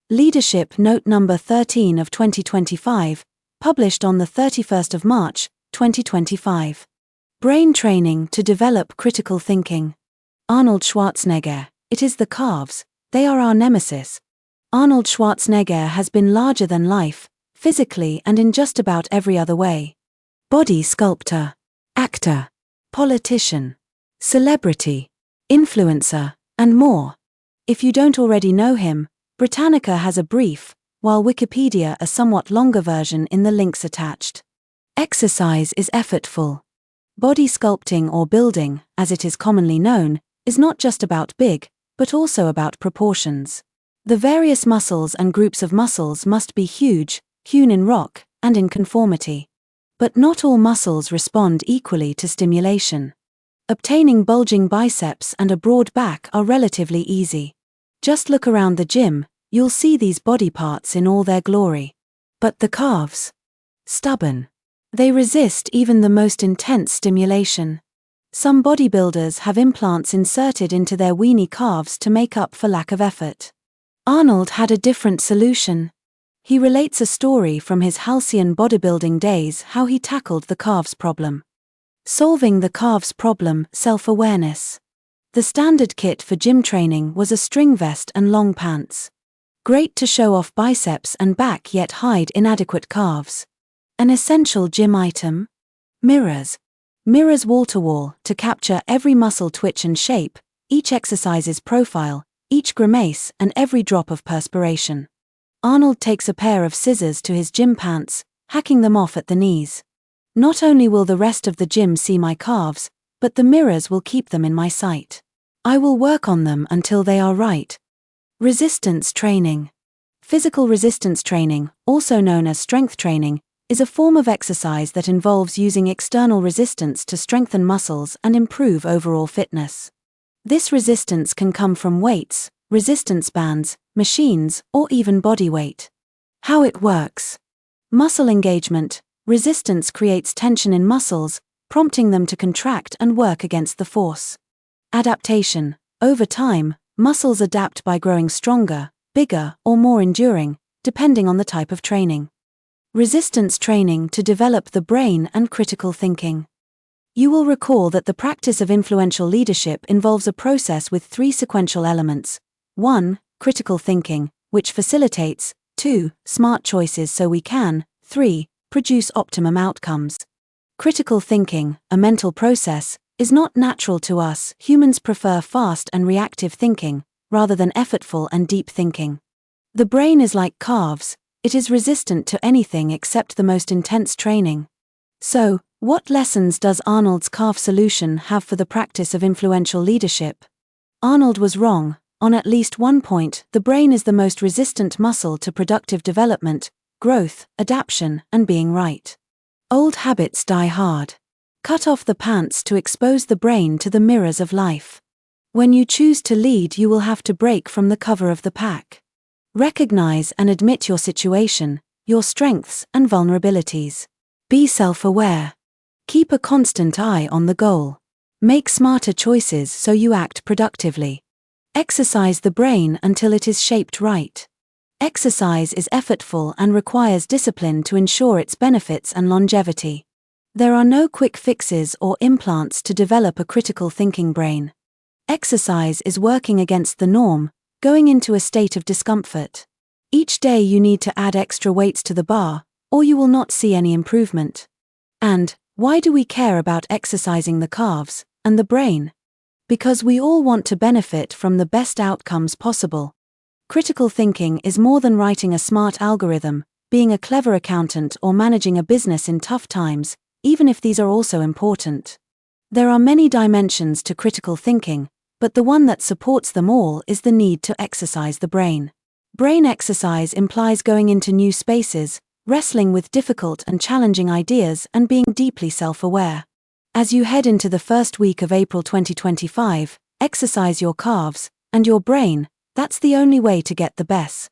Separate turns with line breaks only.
Leadership Note Number 13 of 2025, published on the 31st of March, 2025. Brain training to develop critical thinking. Arnold Schwarzenegger. It is the calves, they are our nemesis. Arnold Schwarzenegger has been larger than life, physically and in just about every other way. Body sculptor, actor, politician, celebrity, influencer, and more. If you don't already know him, Britannica has a brief, while Wikipedia a somewhat longer version in the links attached. Exercise is effortful. Body sculpting or building, as it is commonly known, is not just about big, but also about proportions. The various muscles and groups of muscles must be huge, hewn in rock, and in conformity. But not all muscles respond equally to stimulation. Obtaining bulging biceps and a broad back are relatively easy. Just look around the gym, you'll see these body parts in all their glory. But the calves? Stubborn. They resist even the most intense stimulation. Some bodybuilders have implants inserted into their weenie calves to make up for lack of effort. Arnold had a different solution. He relates a story from his halcyon bodybuilding days how he tackled the calves problem. Solving the calves problem, self-awareness. The standard kit for gym training was a string vest and long pants. Great to show off biceps and back yet hide inadequate calves. An essential gym item? Mirrors. Mirrors wall-to-wall to capture every muscle twitch and shape, each exercise's profile, each grimace and every drop of perspiration. Arnold takes a pair of scissors to his gym pants, hacking them off at the knees. Not only will the rest of the gym see my calves, but the mirrors will keep them in my sight. I will work on them until they are right. Resistance training. Physical resistance training, also known as strength training, is a form of exercise that involves using external resistance to strengthen muscles and improve overall fitness. This resistance can come from weights, resistance bands, machines, or even body weight. How it works. Muscle engagement. Resistance creates tension in muscles, prompting them to contract and work against the force. Adaptation. Over time, muscles adapt by growing stronger, bigger, or more enduring, depending on the type of training. Resistance training to develop the brain and critical thinking. You will recall that the practice of influential leadership involves a process with 3 sequential elements. 1. Critical thinking, which facilitates 2. Smart choices so we can 3. Produce optimum outcomes. Critical thinking, a mental process, is not natural to us. Humans prefer fast and reactive thinking, rather than effortful and deep thinking. The brain is like calves, it is resistant to anything except the most intense training. So, what lessons does Arnold's calf solution have for the practice of influential leadership? Arnold was wrong. On at least one point, the brain is the most resistant muscle to productive development, growth, adaptation, and being right. Old habits die hard. Cut off the pants to expose the brain to the mirrors of life. When you choose to lead, you will have to break from the cover of the pack. Recognize and admit your situation, your strengths and vulnerabilities. Be self-aware. Keep a constant eye on the goal. Make smarter choices so you act productively. Exercise the brain until it is shaped right. Exercise is effortful and requires discipline to ensure its benefits and longevity. There are no quick fixes or implants to develop a critical thinking brain. Exercise is working against the norm, going into a state of discomfort. Each day you need to add extra weights to the bar, or you will not see any improvement. And, why do we care about exercising the calves and the brain? Because we all want to benefit from the best outcomes possible. Critical thinking is more than writing a smart algorithm, being a clever accountant, or managing a business in tough times, even if these are also important. There are many dimensions to critical thinking, but the one that supports them all is the need to exercise the brain. Brain exercise implies going into new spaces, wrestling with difficult and challenging ideas, and being deeply self-aware. As you head into the first week of April 2025, exercise your calves and your brain. That's the only way to get the best.